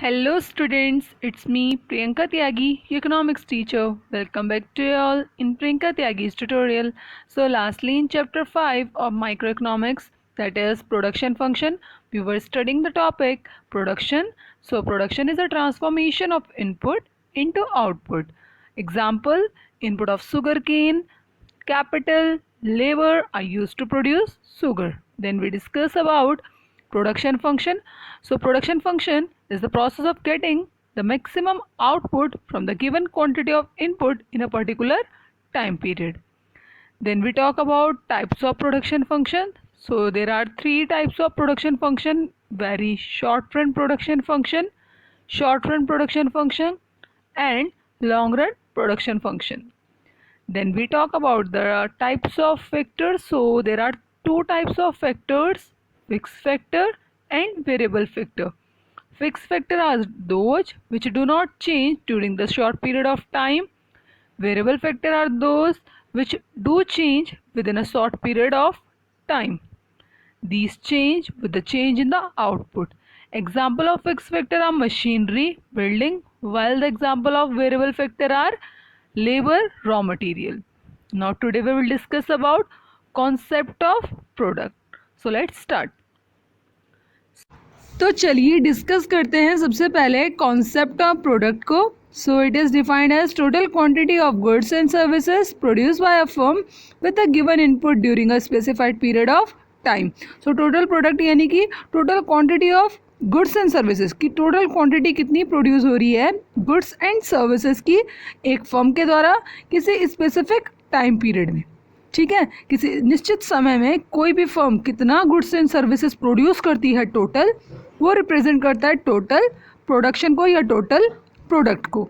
Hello students, it's me Priyanka Tyagi, your economics teacher. Welcome back to you all in Priyanka Tyagi's tutorial. So lastly in chapter 5 of microeconomics, that is production function, we were studying the topic production. So production is a transformation of input into output. Example, input of sugarcane, capital, labor are used to produce sugar. Then we discuss about production function. So production function is the process of getting the maximum output from the given quantity of input in a particular time period. Then we talk about types of production function. So there are three types of production function: very short run production function, short run production function, and long run production function. Then we talk about the types of factors. So there are two types of factors: fixed factor and variable factor. Fixed factor are those which do not change during the short period of time. Variable factor are those which do change within a short period of time. These change with the change in the output. Example of fixed factor are machinery, building, while the example of variable factor are labor, raw material. Now today we will discuss about concept of product. So let's start. तो चलिए discuss करते हैं सबसे पहले concept of product को. So it is defined as total quantity of goods and services produce by a firm with a given input during a specified period of time. So total product यानी कि total quantity of goods and services की total quantity कितनी produce हो रही है goods and services की एक firm के द्वारा किसी स्पेसिफिक टाइम पीरियड में. ठीक है, किसी निश्चित समय में कोई भी फर्म कितना गुड्स एंड सर्विसेज प्रोड्यूस करती है टोटल, वो रिप्रेजेंट करता है टोटल प्रोडक्शन को या टोटल प्रोडक्ट को.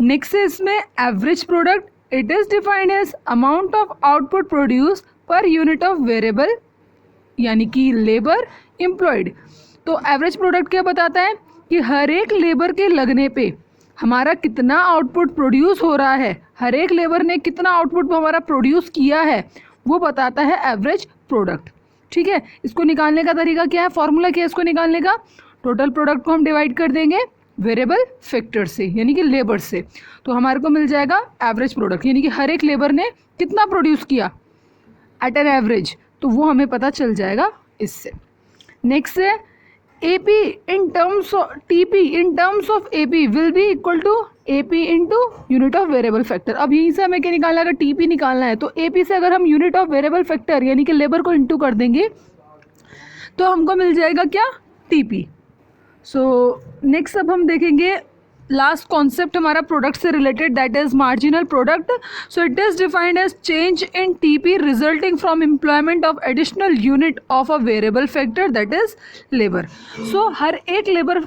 नेक्स्ट है इसमें average product. It is defined as amount of output produce per unit of variable यानी कि लेबर एम्प्लॉयड. तो एवरेज प्रोडक्ट क्या बताता है कि हर एक लेबर के लगने पे हमारा कितना आउटपुट प्रोड्यूस हो रहा है, हर एक लेबर ने कितना आउटपुट हमारा प्रोड्यूस किया है, वो बताता है एवरेज प्रोडक्ट. ठीक है, इसको निकालने का तरीका क्या है, फॉर्मूला क्या है इसको निकालने का. टोटल प्रोडक्ट को हम डिवाइड कर देंगे वेरिएबल फैक्टर से यानी कि लेबर से, तो हमारे को मिल जाएगा एवरेज प्रोडक्ट यानी कि हर एक लेबर ने कितना प्रोड्यूस किया एट एन एवरेज, तो वो हमें पता चल जाएगा इससे. नेक्स्ट है AP in terms of TP in terms of AP will be equal to AP into unit of variable factor. अब यहीं से हमें क्या निकालना है, अगर TP निकालना है तो AP से अगर हम यूनिट ऑफ वेरिएबल फैक्टर यानी कि लेबर को इंटू कर देंगे तो हमको मिल जाएगा क्या, TP. सो नेक्स्ट अब हम देखेंगे लास्ट कॉन्सेप्ट हमारा प्रोडक्ट से related, that is marginal product. So it is defined as change in TP resulting from employment of additional unit of a variable factor that is labour. सो हर एक labour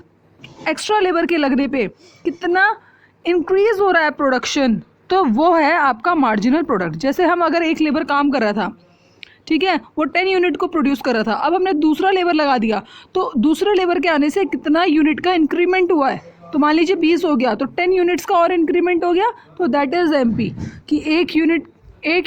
extra labour के लगने पे कितना increase हो रहा है प्रोडक्शन, तो वो है आपका मार्जिनल प्रोडक्ट. जैसे हम अगर एक लेबर काम कर रहा था, ठीक है, वो 10 यूनिट को प्रोड्यूस कर रहा था, अब हमने दूसरा लेबर लगा दिया तो दूसरे लेबर के आने से कितना यूनिट का इंक्रीमेंट हुआ है, तो मान लीजिए 20 हो गया तो 10 यूनिट्स का और इंक्रीमेंट हो गया, तो दैट इज MP कि एक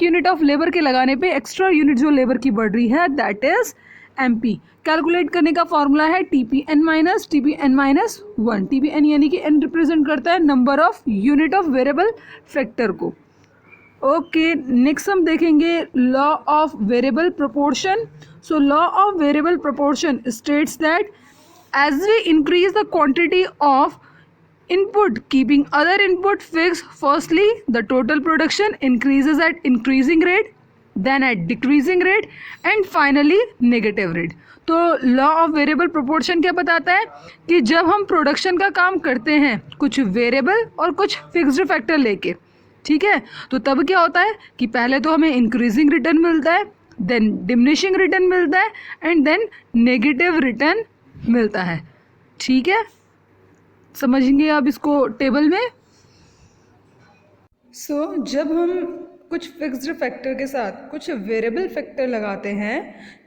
यूनिट ऑफ लेबर के लगाने पे एक्स्ट्रा यूनिट जो लेबर की बढ़ रही है दैट इज MP. कैलकुलेट करने का फॉर्मूला है TPN माइनस TPN-1. TPN यानी कि N रिप्रेजेंट करता है number of unit of variable factor को. ओके, नेक्स्ट हम देखेंगे law of variable proportion. So law of variable proportion states that as we increase the quantity of input keeping other input fixed, firstly the total production increases at increasing rate, then at decreasing rate and finally negative rate. तो law of variable proportion क्या बताता है कि जब हम production का काम करते हैं कुछ वेरिएबल और कुछ फिक्स्ड फैक्टर लेके, ठीक है, तो तब क्या होता है कि पहले तो हमें इंक्रीजिंग रिटर्न मिलता है, देन डिमिनिशिंग रिटर्न मिलता है एंड देन नेगेटिव रिटर्न मिलता है. ठीक है, समझेंगे आप इसको टेबल में. सो जब हम कुछ फिक्स्ड फैक्टर के साथ कुछ वेरिएबल फैक्टर लगाते हैं,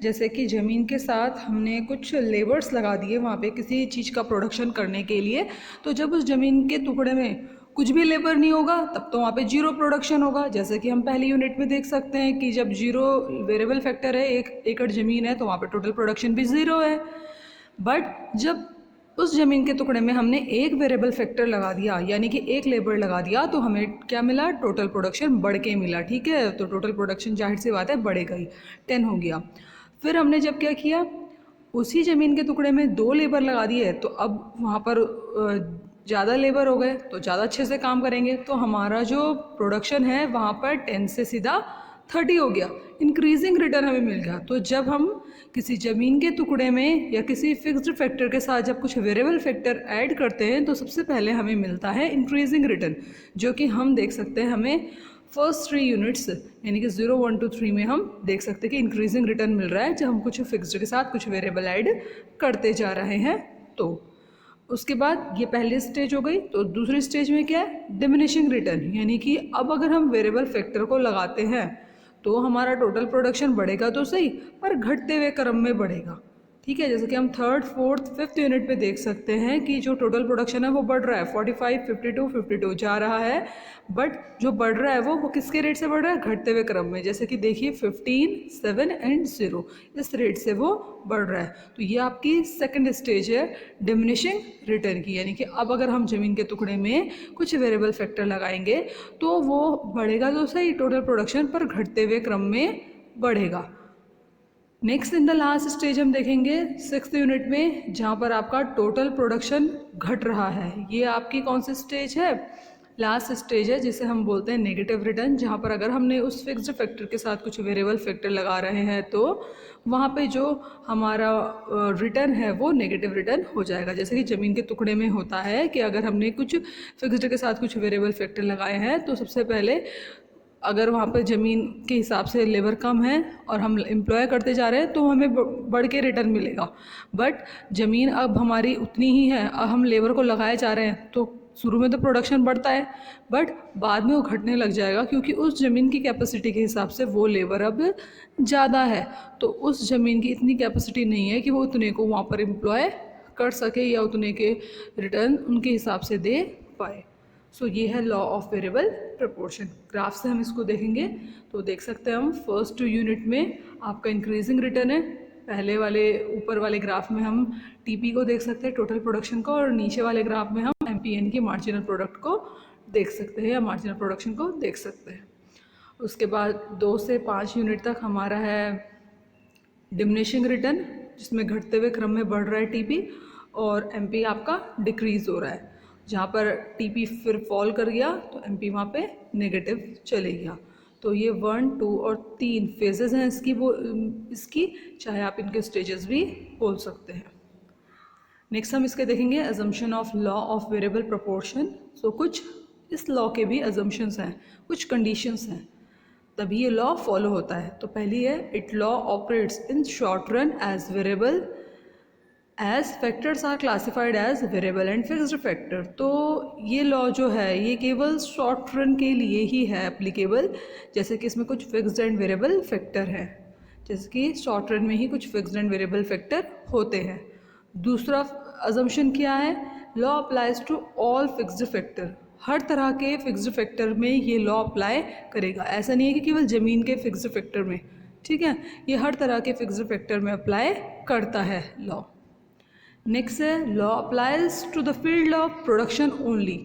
जैसे कि ज़मीन के साथ हमने कुछ लेबर्स लगा दिए वहाँ पे किसी चीज़ का प्रोडक्शन करने के लिए, तो जब उस ज़मीन के टुकड़े में कुछ भी लेबर नहीं होगा तब तो वहाँ पे जीरो प्रोडक्शन होगा. जैसे कि हम पहली यूनिट में देख सकते हैं कि जब जीरो वेरिएबल फैक्टर है, 1 एकड़ ज़मीन है, तो वहाँ पे टोटल प्रोडक्शन भी ज़ीरो है. बट जब उस ज़मीन के टुकड़े में हमने एक वेरिएबल फैक्टर लगा दिया, यानी कि एक लेबर लगा दिया, तो हमें क्या मिला, टोटल प्रोडक्शन बढ़ के मिला। ठीक है, तो टोटल प्रोडक्शन जाहिर सी बात है बढ़ेगा ही, 10 हो गया। फिर हमने जब क्या किया, उसी ज़मीन के टुकड़े में 2 लेबर लगा दिए, तो अब वहाँ पर ज़्यादा लेबर हो गए तो ज़्यादा अच्छे से काम करेंगे, तो हमारा जो प्रोडक्शन है वहाँ पर 10 से सीधा 30 हो गया, इंक्रीजिंग रिटर्न हमें मिल गया। तो जब हम किसी ज़मीन के टुकड़े में या किसी फिक्स्ड फैक्टर के साथ जब कुछ वेरिएबल फैक्टर ऐड करते हैं तो सबसे पहले हमें मिलता है इंक्रीजिंग रिटर्न, जो कि हम देख सकते हैं हमें फर्स्ट 3 यूनिट्स यानी कि 0, 1, 2, 3 में हम देख सकते हैं कि इंक्रीजिंग रिटर्न मिल रहा है जब हम कुछ फिक्स्ड के साथ कुछ वेरिएबल ऐड करते जा रहे हैं। तो उसके बाद ये पहली स्टेज हो गई। तो दूसरी स्टेज में क्या है, डिमिनिशिंग रिटर्न, यानी कि अब अगर हम वेरिएबल फैक्टर को लगाते हैं तो हमारा टोटल प्रोडक्शन बढ़ेगा तो सही, पर घटते हुए क्रम में बढ़ेगा। ठीक है, जैसे कि हम 3rd, 4th, 5th यूनिट पे देख सकते हैं कि जो टोटल प्रोडक्शन है वो बढ़ रहा है, 45, 52, 52 जा रहा है, बट जो बढ़ रहा है वो किसके रेट से बढ़ रहा है, घटते हुए क्रम में। जैसे कि देखिए 15, 7 एंड 0, इस रेट से वो बढ़ रहा है। तो ये आपकी सेकंड स्टेज है डिमिनिशिंग रिटर्न की, यानी कि अब अगर हम ज़मीन के टुकड़े में कुछ वेरिएबल फैक्टर लगाएंगे तो वो बढ़ेगा तो सही टोटल प्रोडक्शन, पर घटते हुए क्रम में बढ़ेगा। Next in the last stage हम देखेंगे 6th यूनिट में, जहाँ पर आपका टोटल प्रोडक्शन घट रहा है। ये आपकी कौन सी स्टेज है, लास्ट स्टेज है, जिसे हम बोलते हैं नेगेटिव रिटर्न, जहाँ पर अगर हमने उस फिक्स्ड फैक्टर के साथ कुछ वेरिएबल फैक्टर लगा रहे हैं तो वहाँ पे जो हमारा रिटर्न है वो नेगेटिव रिटर्न हो जाएगा। जैसे कि ज़मीन के टुकड़े में होता है कि अगर हमने कुछ फिक्स्ड के साथ कुछ वेरिएबल फैक्टर लगाए हैं तो सबसे पहले अगर वहाँ पर ज़मीन के हिसाब से लेबर कम है और हम एम्प्लॉय करते जा रहे हैं तो हमें बढ़ के रिटर्न मिलेगा। बट ज़मीन अब हमारी उतनी ही है, अब हम लेबर को लगाए जा रहे हैं तो शुरू में तो प्रोडक्शन बढ़ता है, बट बाद में वो घटने लग जाएगा, क्योंकि उस ज़मीन की कैपेसिटी के हिसाब से वो लेबर अब ज़्यादा है, तो उस ज़मीन की इतनी कैपेसिटी नहीं है कि वो उतने को वहाँ पर एम्प्लॉय कर सके या उतने के रिटर्न उनके हिसाब से दे पाए। सो ये है law of variable proportion. Graph से हम इसको देखेंगे तो देख सकते हैं हम फर्स्ट यूनिट में आपका इंक्रीजिंग रिटर्न है, पहले वाले ऊपर वाले ग्राफ में हम टीपी को देख सकते हैं टोटल प्रोडक्शन को, और नीचे वाले ग्राफ में हम एमपीएन की मार्जिनल प्रोडक्ट को देख सकते हैं या मार्जिनल प्रोडक्शन को देख सकते हैं। उसके बाद 2 से 5 यूनिट तक हमारा है डिमिनिशिंग रिटर्न, जिसमें घटते हुए क्रम में बढ़ रहा है टीपी, और एमपी आपका डिक्रीज हो रहा है। जहाँ पर टीपी फिर फॉल कर गया तो एमपी वहाँ पे नेगेटिव चले गया। तो ये 1, 2 और 3 फेजेस हैं इसकी चाहे आप इनके स्टेजेस भी बोल सकते हैं। नेक्स्ट हम इसके देखेंगे assumption of law of variable proportion. So कुछ इस लॉ के भी अजम्पशंस हैं, कुछ कंडीशंस हैं, तभी ये लॉ फॉलो होता है। तो पहली है, it law operates in short run as variable as factors are classified as variable and fixed factor. तो ये लॉ जो है ये केवल शॉर्ट रन के लिए ही है एप्लीकेबल, जैसे कि इसमें कुछ फिक्स्ड एंड वेरिएबल फैक्टर हैं, जैसे कि शॉर्ट रन में ही कुछ फिक्स्ड एंड वेरिएबल फैक्टर होते हैं। दूसरा अजम्पशन क्या है, law applies to all fixed factor, हर तरह के फिक्स्ड फैक्टर में ये लॉ अप्लाई करेगा। ऐसा नहीं है कि केवल ज़मीन के फिक्स्ड फैक्टर में, ठीक है, ये हर तरह के फिक्स्ड फैक्टर में अप्लाई करता है लॉ। नेक्स्ट है, law applies to the field of production only.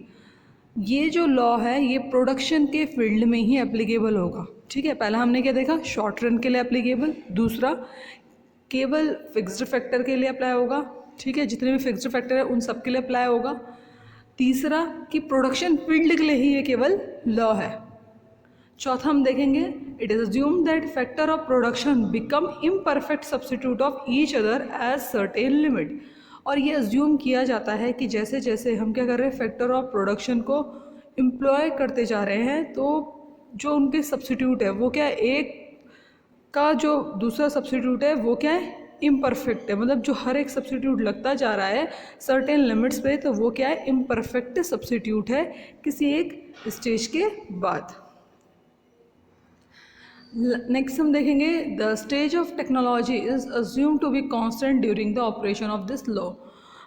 ये जो लॉ है ये प्रोडक्शन के फील्ड में ही एप्लीकेबल होगा। ठीक है, पहला हमने क्या देखा, शॉर्ट रन के लिए एप्लीकेबल, दूसरा केवल फिक्स्ड फैक्टर के लिए अप्लाई होगा, ठीक है, जितने भी फिक्स्ड फैक्टर है उन सब के लिए अप्लाई होगा। तीसरा कि प्रोडक्शन फील्ड के लिए ही ये केवल लॉ है। चौथा हम देखेंगे, it is assume that factor of production become imperfect substitute of each other as certain limit. और ये अज्यूम किया जाता है कि जैसे जैसे हम क्या कर रहे हैं, फैक्टर ऑफ प्रोडक्शन को एम्प्लॉय करते जा रहे हैं तो जो उनके सब्स्टिट्यूट है वो क्या है, एक का जो दूसरा सब्स्टिट्यूट है वो क्या है, इम्परफेक्ट है। मतलब जो हर एक सब्स्टिट्यूट लगता जा रहा है सर्टेन लिमिट्स पे, तो वो क्या है, इम्परफेक्ट सब्स्टिट्यूट है किसी एक स्टेज के बाद। नेक्स्ट हम देखेंगे, the stage of technology is assume to be constant during the operation of this law.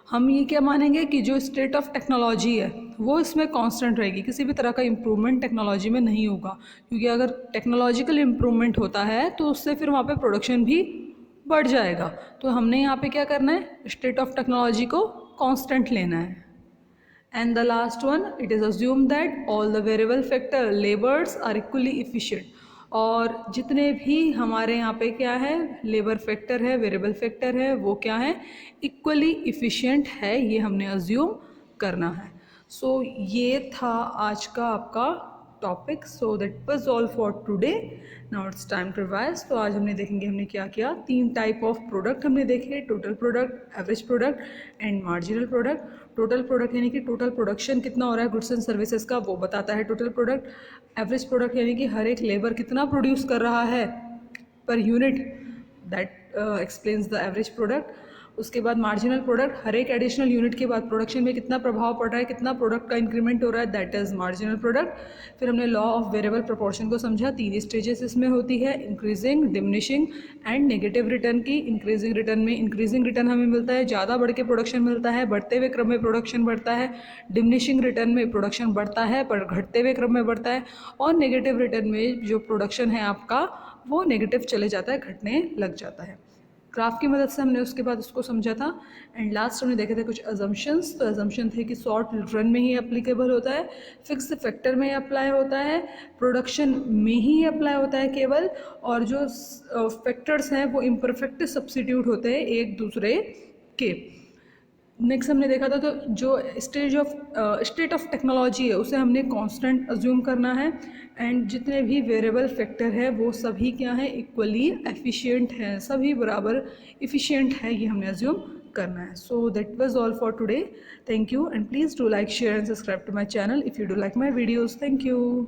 हम ये क्या मानेंगे कि जो स्टेट ऑफ टेक्नोलॉजी है वो इसमें कांस्टेंट रहेगी, किसी भी तरह का इम्प्रूवमेंट टेक्नोलॉजी में नहीं होगा, क्योंकि अगर टेक्नोलॉजिकल इम्प्रूवमेंट होता है तो उससे फिर वहाँ पे प्रोडक्शन भी बढ़ जाएगा। तो हमने यहाँ पे क्या करना है, स्टेट ऑफ टेक्नोलॉजी को कांस्टेंट लेना है। And the last one, it is assumed that all the variable factor labors are equally efficient. और जितने भी हमारे यहाँ पे क्या है, लेबर फैक्टर है, वेरिएबल फैक्टर है, वो क्या है, इक्वली इफ़िशिएंट है, ये हमने अज्यूम करना है। सो ये था आज का आपका topic. So that was all for today. Now it's time to revise. तो आज हमने देखेंगे हमने क्या किया, 3 टाइप ऑफ प्रोडक्ट हमने देखे, total product, average product and marginal product. Total product यानी कि टोटल प्रोडक्शन कितना हो रहा है गुड्स एंड सर्विसेज का, वो बताता है टोटल प्रोडक्ट। एवरेज प्रोडक्ट यानी कि हर एक लेबर कितना प्रोड्यूस कर रहा है per unit, that explains the average product. उसके बाद मार्जिनल प्रोडक्ट, हर एक एडिशनल यूनिट के बाद प्रोडक्शन में कितना प्रभाव पड़ रहा है, कितना प्रोडक्ट का इंक्रीमेंट हो रहा है, दैट इज़ मार्जिनल प्रोडक्ट। फिर हमने लॉ ऑफ वेरिएबल प्रोपोर्शन को समझा, 3 स्टेजेस इसमें होती है, increasing, diminishing and negative return की। इंक्रीजिंग रिटर्न में इंक्रीजिंग रिटर्न हमें मिलता है, ज़्यादा बढ़ के प्रोडक्शन मिलता है, बढ़ते हुए क्रम में प्रोडक्शन बढ़ता है। डिमिनिशिंग रिटर्न में प्रोडक्शन बढ़ता है पर घटते हुए क्रम में बढ़ता है। और नेगेटिव रिटर्न में जो प्रोडक्शन है आपका वो नेगेटिव चले जाता है, घटने लग जाता है। ग्राफ की मदद से हमने उसके बाद उसको समझा था। एंड लास्ट हमने देखे थे कुछ अजम्पशंस। तो अजम्पशन थे कि शॉर्ट रन में ही एप्लीकेबल होता है, फिक्स फैक्टर में अप्लाई होता है, प्रोडक्शन में ही अप्लाई होता है केवल, और जो फैक्टर्स हैं वो इम्परफेक्ट सब्स्टिट्यूट होते हैं एक दूसरे के। नेक्स्ट हमने देखा था तो जो स्टेट ऑफ टेक्नोलॉजी है उसे हमने कांस्टेंट अज्यूम करना है। एंड जितने भी वेरिएबल फैक्टर है वो सभी क्या है, इक्वली एफिशिएंट हैं, सभी बराबर इफ़िशिएंट है, ये हमने अज्यूम करना है। So that was all for today. Thank you and please do like, share and subscribe to my channel if you do like my videos. Thank you.